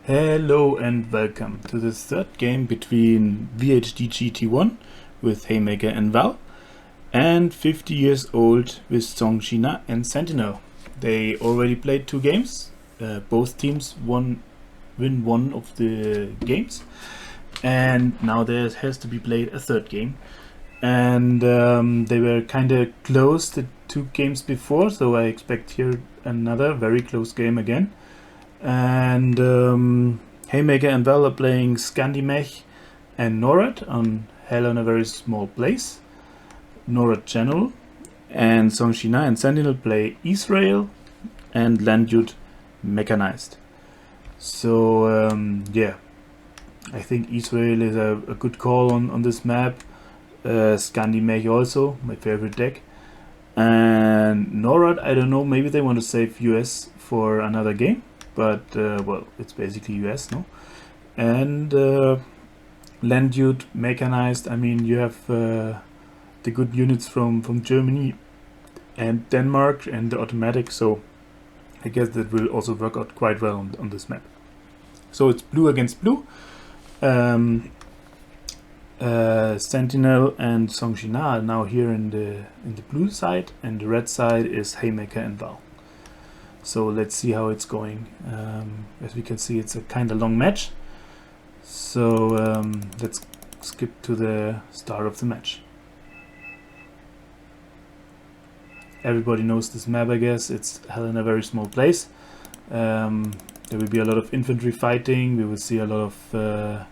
Hello and welcome to the third game between VHDGT1 with Haymaker and Val and 50 years old with Songshina and Sentinel. They already played 2 games. Both teams win one of the games, and now there has to be played a third game. And they were kind of close the 2 games before, so I expect here another very close game again. And Haymaker and Val are playing Scandimech and NORAD on Hell on a Very Small Place, NORAD General, and Songshina and Sentinel play Israel and Landjut Mechanized. So yeah, I think Israel is a good call on this map. Scandimech also, my favorite deck. And NORAD, I don't know, maybe they want to save US for another game, but well, it's basically US, no? And Landjut Mechanized, I mean, you have the good units from Germany and Denmark and the automatic, so I guess that will also work out quite well on this map. So it's blue against blue. Sentinel and Songshina are now here in the blue side, and the red side is Haymaker and Val. So let's see how it's going. As we can see, it's a kind of long match. So let's skip to the start of the match. Everybody knows this map, I guess. It's Hell in a Very Small Place. There will be a lot of infantry fighting. We will see a lot of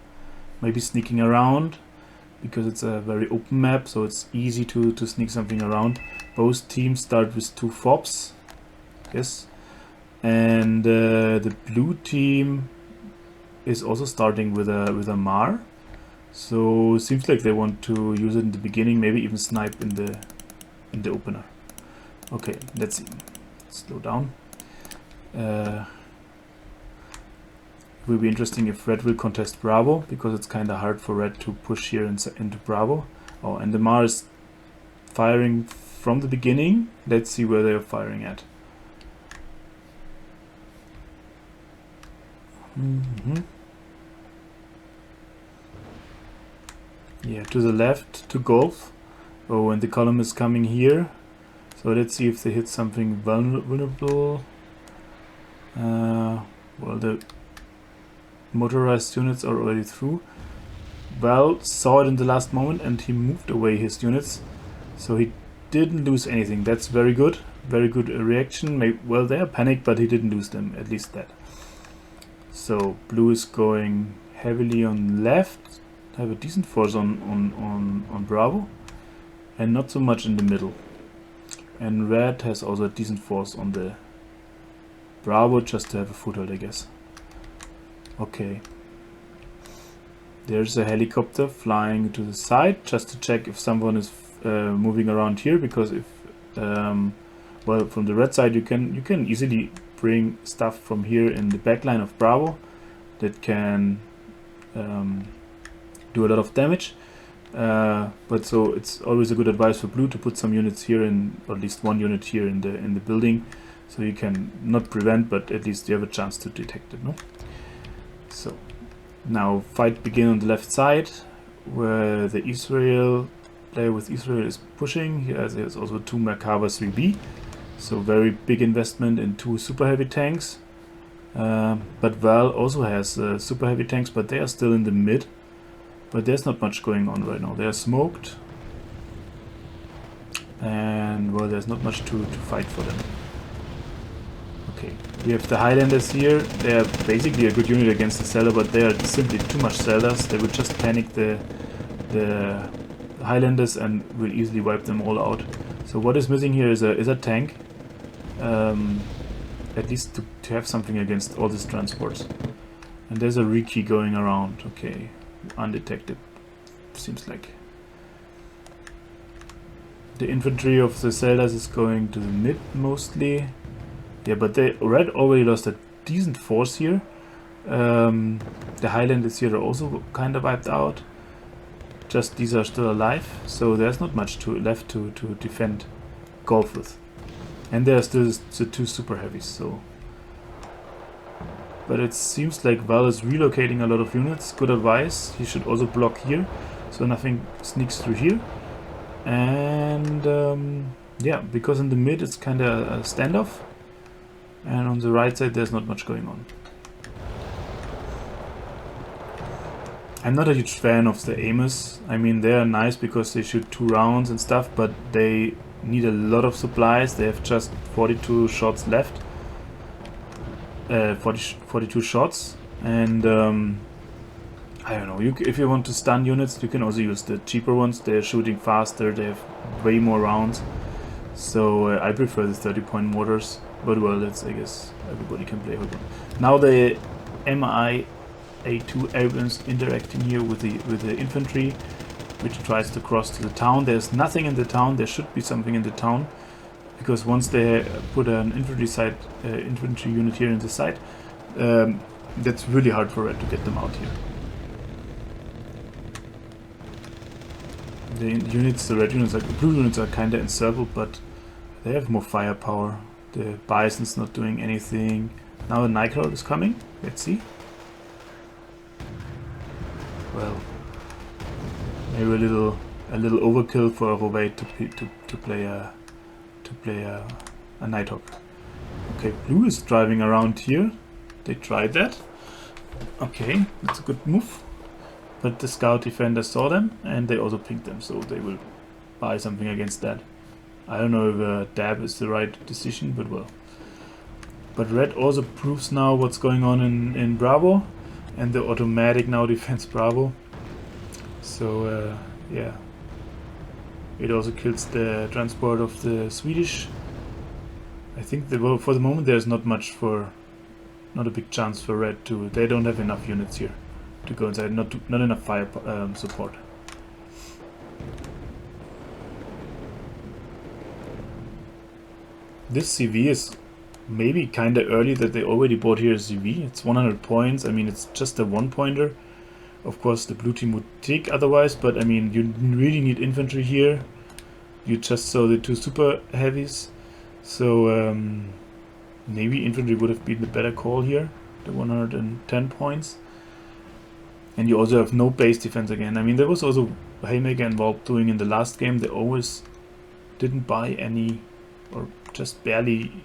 maybe sneaking around, because it's a very open map, so it's easy to sneak something around. Both teams start with 2 FOBs, yes, and the blue team is also starting with a Mar, so it seems like they want to use it in the beginning, maybe even snipe in the opener. Okay, let's see. Slow down. It will be interesting if Red will contest Bravo, because it's kind of hard for Red to push here into Bravo. Oh, and the Mar is firing from the beginning. Let's see where they are firing at. Yeah, to the left, to Golf. Oh, and the column is coming here. So let's see if they hit something vulnerable. Well, the motorized units are already through. Val saw it in the last moment and he moved away his units, so he didn't lose anything. That's very good reaction. Well, they are panicked, but he didn't lose them, at least that. So blue is going heavily on left, have a decent force on Bravo, and not so much in the middle. And red has also a decent force on the Bravo, just to have a foothold, I guess. Okay, there's a helicopter flying to the side, just to check if someone is moving around here, because if well, from the red side you can easily bring stuff from here in the backline of Bravo that can do a lot of damage. But so it's always a good advice for blue to put some units here, or at least 1 unit here in the building, so you can not prevent, but at least you have a chance to detect it, no? So now fight begin on the left side, where the Israel player with Israel is pushing. He has also 2 Merkava 3B, so very big investment in 2 super heavy tanks. But Val also has super heavy tanks, but they are still in the mid. But there's not much going on right now. They are smoked, and well, there's not much to fight for them. Okay, we have the Highlanders here. They are basically a good unit against the Zelda, but they are simply too much Zeldas. They would just panic the Highlanders and will easily wipe them all out. So what is missing here is a tank, at least to have something against all these transports. And there's a Riki going around. Okay, undetected, seems like. The infantry of the Zeldas is going to the mid mostly. Yeah, but Red already lost a decent force here. The Highlanders here are also kind of wiped out. Just these are still alive, so there's not much left to defend Golf with. And there are still the 2 super heavies, so but it seems like Val is relocating a lot of units. Good advice. He should also block here, so nothing sneaks through here. And yeah, because in the mid it's kind of a standoff, and on the right side there's not much going on. I'm not a huge fan of the Amos. I mean, they are nice because they shoot 2 rounds and stuff, but they need a lot of supplies. They have just 42 shots left. 42 shots, and I don't know, if you want to stun units, you can also use the cheaper ones. They're shooting faster, they have way more rounds, so I prefer the 30-point mortars, but well, that's, I guess everybody can play with them. Now the MI-A2 Abrams interacting here with the infantry, which tries to cross to the town. There's nothing in the town. There should be something in the town, because once they put an infantry unit here in the side, that's really hard for Red to get them out here. The units, the red units, like the blue units, are kind of encircled, but they have more firepower. The Bison's not doing anything. Now the Nightcrawler is coming. Let's see. Well, maybe a little overkill for Rovay to play a Nighthawk. Okay, blue is driving around here. They tried that. Okay, that's a good move. But the scout defender saw them, and they also pinged them, so they will buy something against that. I don't know if a dab is the right decision, but well. But red also proves now what's going on in Bravo, and the automatic now defends Bravo. So yeah, it also kills the transport of the Swedish. I think for the moment there's not a big chance for red to. They don't have enough units here to go inside. Not enough fire support. This CV is maybe kind of early that they already bought here a CV. It's 100 points. I mean, it's just a 1-pointer. Of course, the blue team would take otherwise, but I mean, you really need infantry here. You just saw the 2 super heavies, so maybe infantry would have been the better call here. The 110 points. And you also have no base defense again. I mean, there was also Haymaker involved doing in the last game. They always didn't buy any, or just barely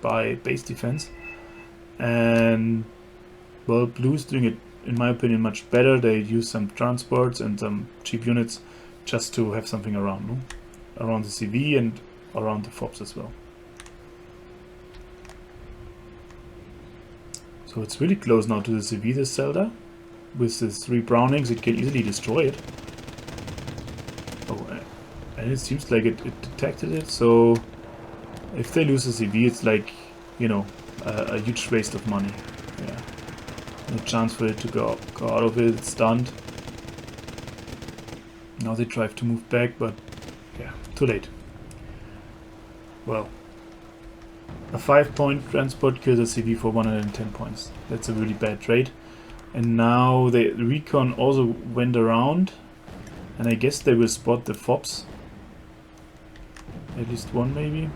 buy base defense. And well, blue is doing it, in my opinion, much better. They use some transports and some cheap units just to have something around, no? Around the CV and around the FOBs as well. So it's really close now to the CV, this Zelda. With the 3 Brownings, it can easily destroy it. Oh, and it seems like it detected it, so if they lose the CV, it's like, you know, a huge waste of money. Yeah, no chance for it to go out of it. It's stunned. Now they try to move back, but yeah, too late. Well, a 5-point transport kills a CV for 110 points. That's a really bad trade. And now the recon also went around, and I guess they will spot the FOBs. At least one, maybe.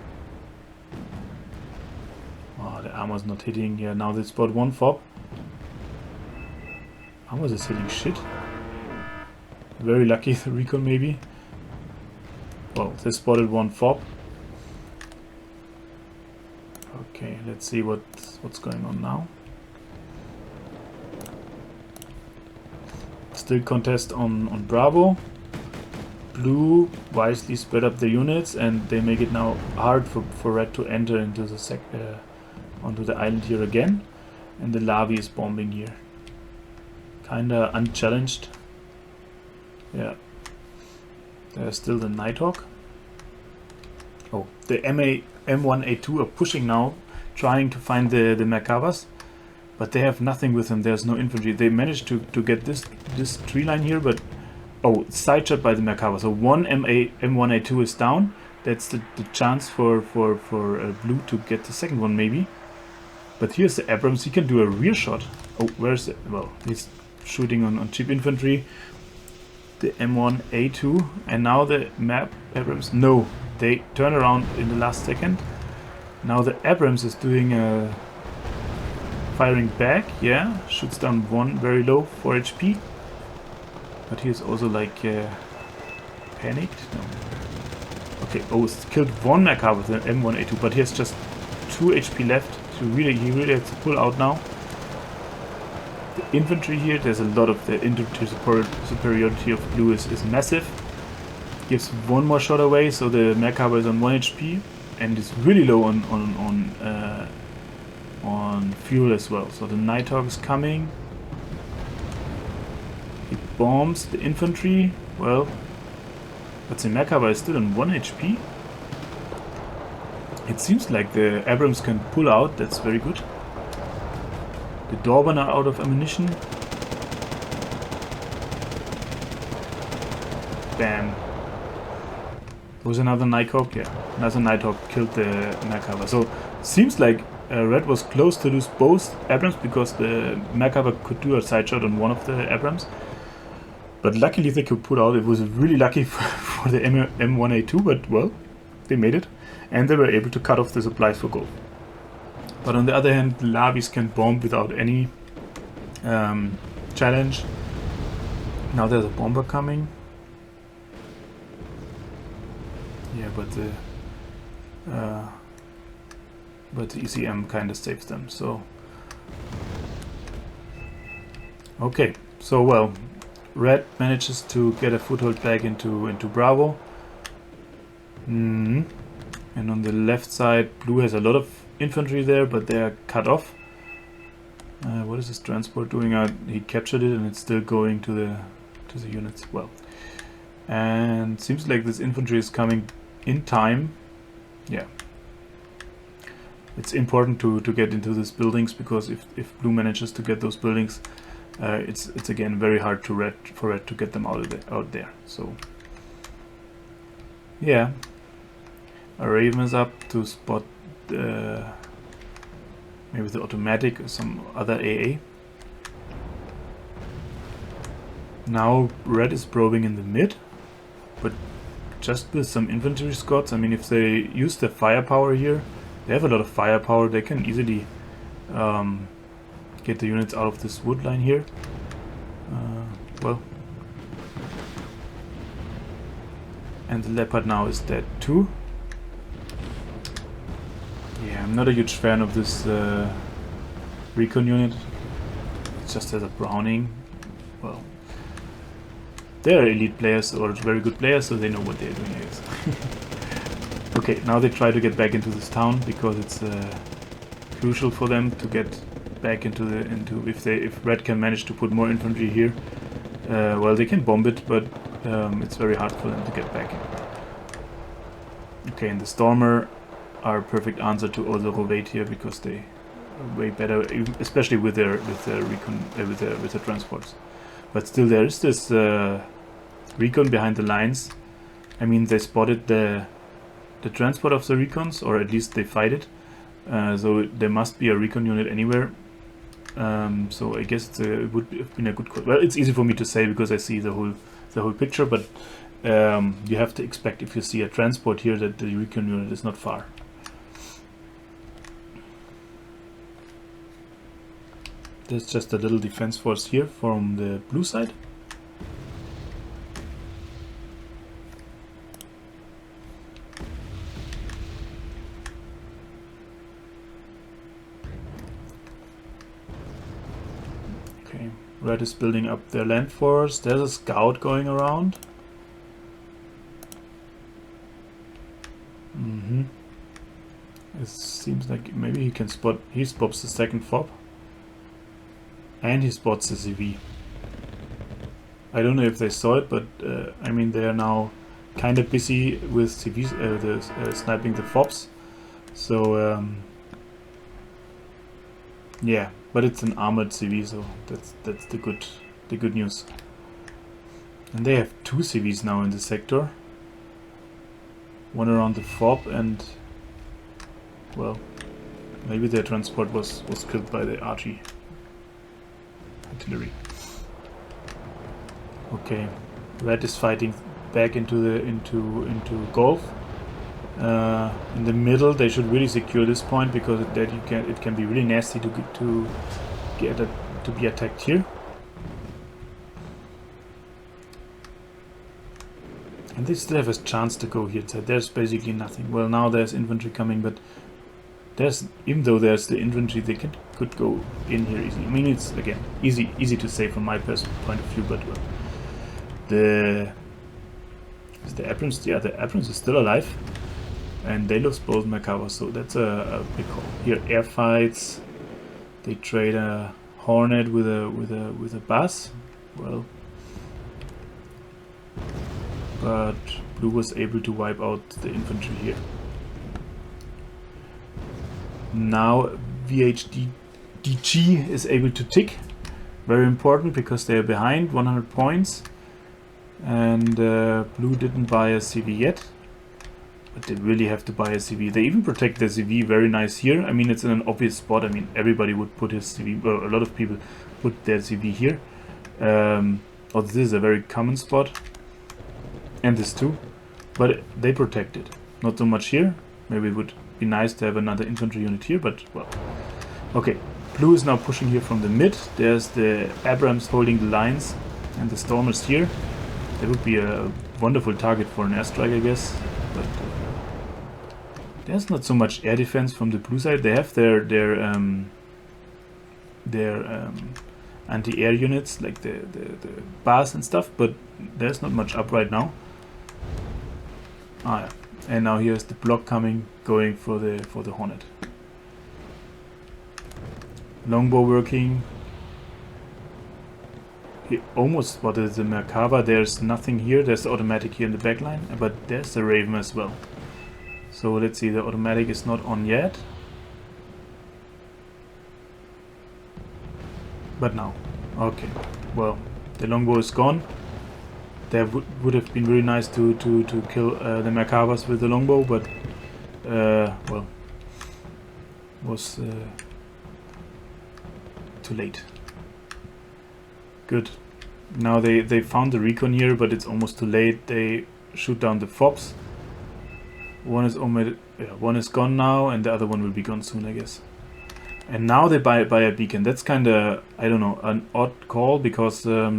Oh, the armor's not hitting. Yeah, now they spot 1 FOB. Armor is hitting shit. Very lucky, the recon maybe. Well, they spotted 1 FOB. Okay, let's see what's going on now. Still contest on Bravo. Blue wisely spread up the units, and they make it now hard for red to enter into the onto the island here again. And the Lavi is bombing here. Kinda unchallenged. Yeah. There's still the Nighthawk. Oh, the M1A2 are pushing now, trying to find the Merkavas. But they have nothing with them. There's no infantry. They managed to get this tree line here, but oh, side shot by the Merkava. So one M1A2 is down. That's the chance for blue to get the second one maybe. But here's the Abrams. He can do a rear shot. Oh, where's it? Well, he's shooting on cheap infantry. The M1A2, and now the map Abrams. No, they turn around in the last second. Now the Abrams is doing a firing back, yeah, shoots down one very low, 4 HP. But he is also like panicked. No. Okay, oh, it's killed one Mecha with an M1A2, but he has just 2 HP left. So he really has to pull out now. The infantry here, there's a lot of the infantry superiority of blue is massive. Gives one more shot away, so the Mecha is on 1 HP and is really low on fuel as well. So the Nighthawk is coming. He bombs the infantry. Well, but the Mecha is still on 1 HP. It seems like the Abrams can pull out. That's very good. The Dorban are out of ammunition. Bam. Was another Nighthawk? Yeah, another Nighthawk killed the Merkava. So seems like Red was close to lose both Abrams because the Merkava could do a side shot on one of the Abrams. But luckily they could pull out. It was really lucky for the M1A2, but well, they made it. And they were able to cut off the supplies for gold. But on the other hand, the Labis can bomb without any challenge. Now there's a bomber coming. Yeah, but the ECM kind of saves them. So okay, so well, Red manages to get a foothold back into Bravo. And on the left side, Blue has a lot of infantry there, but they are cut off. What is this transport doing? He captured it, and it's still going to the units. Well, and seems like this infantry is coming in time. Yeah, it's important to get into these buildings, because if Blue manages to get those buildings, it's again very hard for Red to get them out there. So yeah, a Raven is up to spot maybe the automatic or some other AA. Now Red is probing in the mid, but just with some infantry squads. I mean, if they use their firepower here, they have a lot of firepower. They can easily get the units out of this wood line here. Well, and the Leopard now is dead too. Yeah, I'm not a huge fan of this recon unit. It just has a Browning. Well, they're elite players or very good players, so they know what they're doing, I guess. Okay, now they try to get back into this town, because it's crucial for them to get back into if Red can manage to put more infantry here. Well, they can bomb it, but it's very hard for them to get back. Okay, and the Stormer are a perfect answer to all the Rovate here, because they are way better, especially with their recon with the transports. But still, there is this recon behind the lines. I mean, they spotted the transport of the recons, or at least they fight it. So there must be a recon unit anywhere. So I guess it would have been a good call. Well, it's easy for me to say because I see the whole picture, but you have to expect, if you see a transport here, that the recon unit is not far. There's just a little defense force here from the blue side. Okay, Red is building up their land force. There's a scout going around. It seems like maybe he can spot. He spots the second fob. And he spots the CV. I don't know if they saw it, but I mean, they are now kind of busy with CVs, sniping the fobs. So yeah, but it's an armored CV, so that's the good news. And they have 2 CVs now in the sector. One around the fob, and well, maybe their transport was killed by the RG. Artillery. Okay, Red is fighting back into Golf. In the middle, they should really secure this point, because it can be really nasty to be attacked here. And they still have a chance to go here. So there's basically nothing. Well, now there's infantry coming, but even though there's the infantry, they could go in here easily. I mean, it's again easy to say from my point of view, but well, the Abrams, yeah, the Abrams is still alive, and they lost both Merkavas, so that's a big call. Here, air fights. They trade a Hornet with a bus. Well, but Blue was able to wipe out the infantry here. Now VHDG is able to tick. Very important, because they are behind 100 points. And Blue didn't buy a CV yet. But they really have to buy a CV. They even protect their CV very nice here. I mean, it's in an obvious spot. I mean, everybody would put his CV, well, a lot of people put their CV here. Oh, this is a very common spot. And this too. But they protect it. Not so much here. Maybe it would be nice to have another infantry unit here, but well. Okay, Blue is now pushing here from the mid. There's the Abrams holding the lines, and the Stormers here. That would be a wonderful target for an airstrike, I guess. But there's not so much air defense from the Blue side. They have their anti-air units, like the bars and stuff, but there's not much up right now. Ah, yeah. And now here's the block going for the Hornet. Longbow working. He almost spotted the Merkava. There's nothing here. There's the automatic here in the back line, but there's the Raven as well. So let's see, the automatic is not on yet. But now. Okay. Well, the longbow is gone. That would have been really nice to kill the Merkavas with the longbow, but well, was too late. Good. Now they found the recon here, but it's almost too late. They shoot down the FOBs. One is gone now, and the other one will be gone soon, I guess. And now they buy a beacon. That's kind of, I don't know, an odd call, because I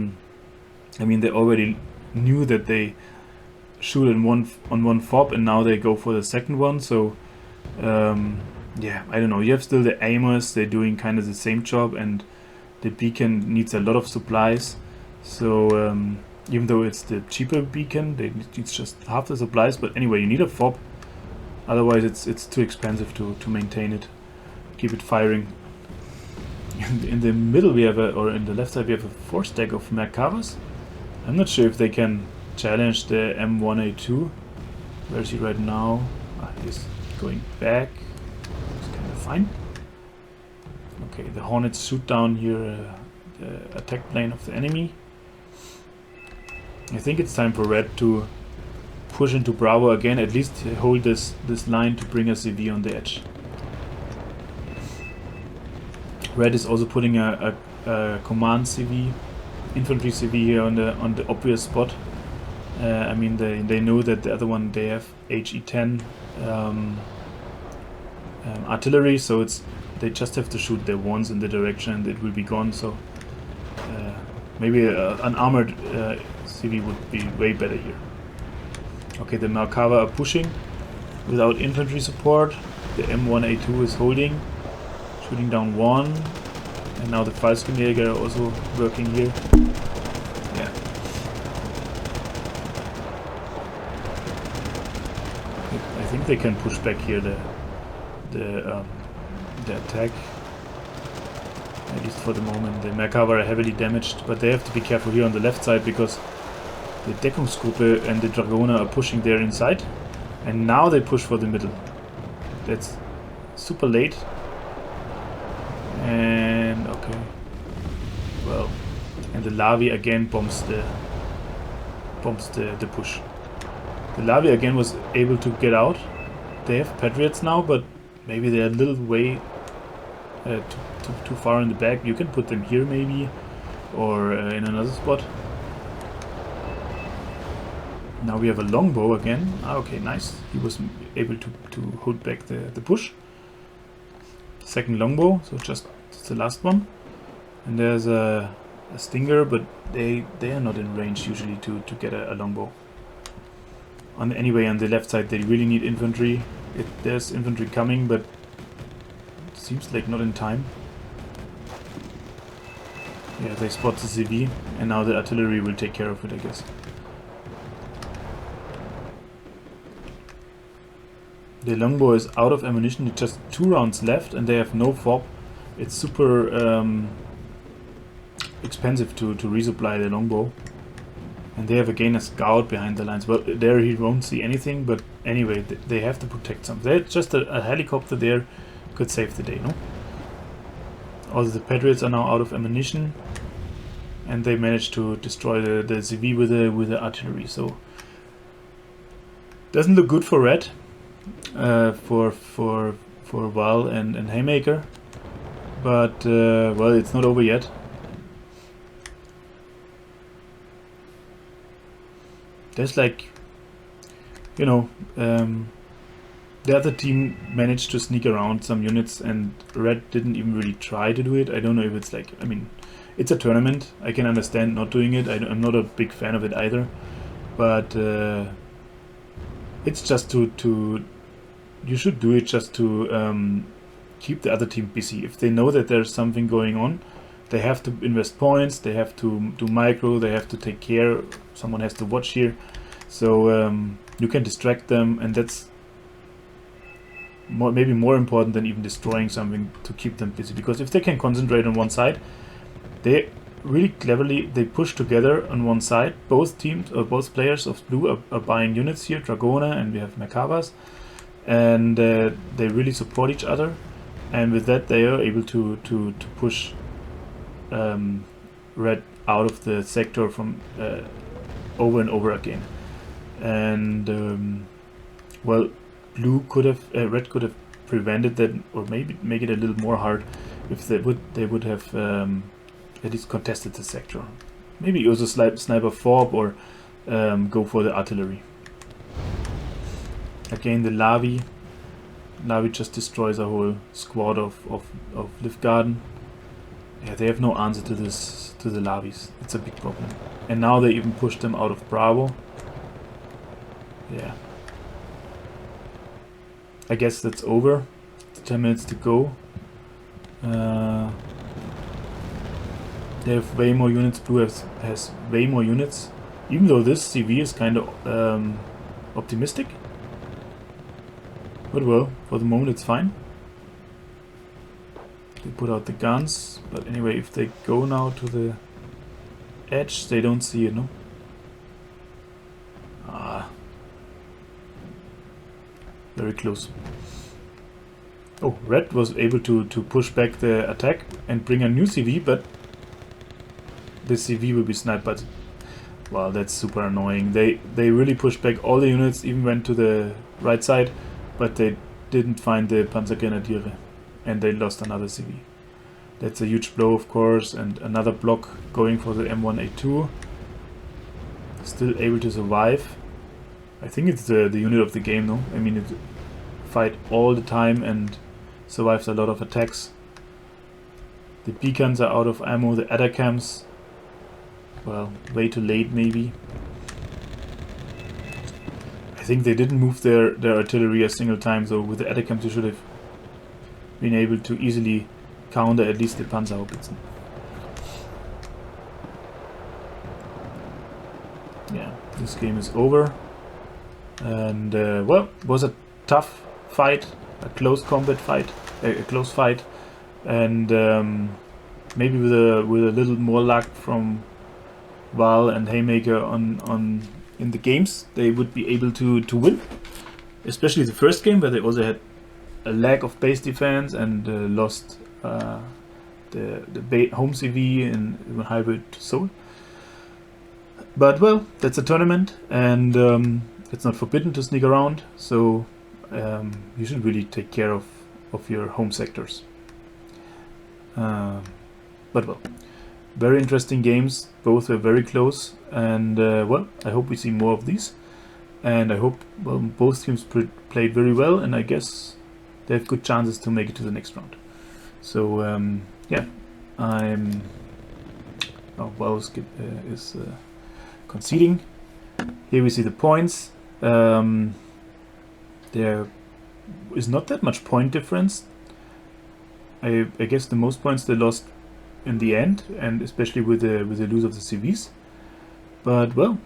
mean, they already knew that they shoot on one FOB, and now they go for the second one. So yeah, I don't know. You have still the aimers. They're doing kind of the same job, and the beacon needs a lot of supplies. So even though it's the cheaper beacon, it's just half the supplies. But anyway, you need a FOB. Otherwise, it's too expensive to maintain it. Keep it firing. In the middle we have or in the left side we have a 4-stack of Merkavas. I'm not sure if they can challenge the M1A2. Where is he right now? He's going back. It's kind of fine. Okay, the Hornets shoot down here the attack plane of the enemy. I think it's time for Red to push into Bravo again. At least hold this line to bring a CV on the edge. Red is also putting a command CV, infantry CV here on the obvious spot. I mean, they know that the other one, they have HE10 artillery, so they just have to shoot their ones in the direction and it will be gone. So maybe an armored CV would be way better here. Okay, the Merkava are pushing without infantry support. The M1A2 is holding, shooting down one, and now the Fallschirmjäger are also working here. Yeah. I think they can push back here the attack, at least for the moment. The Merkava are heavily damaged, but they have to be careful here on the left side because the Deckungsgruppe and the Dragoner are pushing there inside, and now they push for the middle. That's super late. And okay, well, and the Lavi again bombs the push. The Lavi again was able to get out. They have Patriots now, but maybe they're a little way too far in the back. You can put them here maybe, or in another spot. Now we have a longbow again. Okay, nice. He was able to hold back the push. Second longbow, so just the last one. And there's a stinger, but they are not in range usually to get a longbow. Anyway, on the left side they really need infantry. There's infantry coming, but it seems like not in time. Yeah, they spot the CV, and now the artillery will take care of it, I guess. The longbow is out of ammunition, it's just 2 rounds left, and they have no fob. It's super expensive to resupply the longbow. And they have again a scout behind the lines. Well, there he won't see anything, but anyway, they have to protect something. Just a helicopter there could save the day, no? Also, the Patriots are now out of ammunition, and they managed to destroy the CV with the artillery. So doesn't look good for Red, for Val and Haymaker, but well, it's not over yet. There's like, you know, the other team managed to sneak around some units, and Red didn't even really try to do it. I don't know if it's like, I mean, it's a tournament. I can understand not doing it. I'm not a big fan of it either, but it's just to you should do it just to keep the other team busy. If they know that there's something going on, they have to invest points, they have to do micro, they have to take care, someone has to watch here. So you can distract them, and that's maybe more important than even destroying something, to keep them busy. Because if they can concentrate on one side, they really cleverly, they push together on one side. Both teams, or both players of blue are buying units here, Dragona, and we have Merkavas, and they really support each other. And with that, they are able to push Red out of the sector from over and over again. And well, blue could have, Red could have prevented that, or maybe make it a little more hard if they would have at least contested the sector. Maybe also sniper fob, or go for the artillery. Again, the Lavi just destroys a whole squad of Lift Garden. Yeah, they have no answer to this, to the Lavis. It's a big problem. And now they even pushed them out of Bravo. Yeah. I guess that's over. It's 10 minutes to go. They have way more units. Blue has way more units. Even though this CV is kind of optimistic. But well, for the moment it's fine. They put out the guns, but anyway, if they go now to the edge, they don't see it, no? Ah. Very close. Oh, Red was able to push back the attack and bring a new CV, but this CV will be sniped, but well, that's super annoying. They really pushed back all the units, even went to the right side, but they didn't find the Panzergrenadiere, and they lost another CV. That's a huge blow, of course, and another block going for the M1A2. Still able to survive. I think it's the unit of the game, no? I mean, it fight all the time and survives a lot of attacks. The beacons are out of ammo, the Atacams, well, way too late maybe. I think they didn't move their artillery a single time, so with the Atacams you should have been able to easily counter at least the Panzerhaubitzen. Yeah, this game is over. And well, it was a tough fight, a close combat fight, a close fight, and maybe with a little more luck from Val and Haymaker in the games, they would be able to win. Especially the first game, where they also had a lack of base defense and lost the home CV in hybrid Seoul. But well, that's a tournament, and it's not forbidden to sneak around, so you should really take care of your home sectors. But well, very interesting games. Both were very close, and well, I hope we see more of these. and I hope, well, both teams played very well, and I guess they have good chances to make it to the next round. So yeah, Wells is conceding. Here we see the points. There is not that much point difference. I guess the most points they lost in the end, and especially with the lose of the CVs. But well,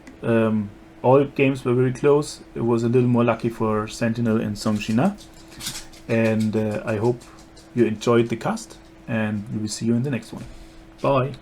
all games were very close. It was a little more lucky for Sentinel and Songshina. And I hope you enjoyed the cast, and we will see you in the next one. Bye!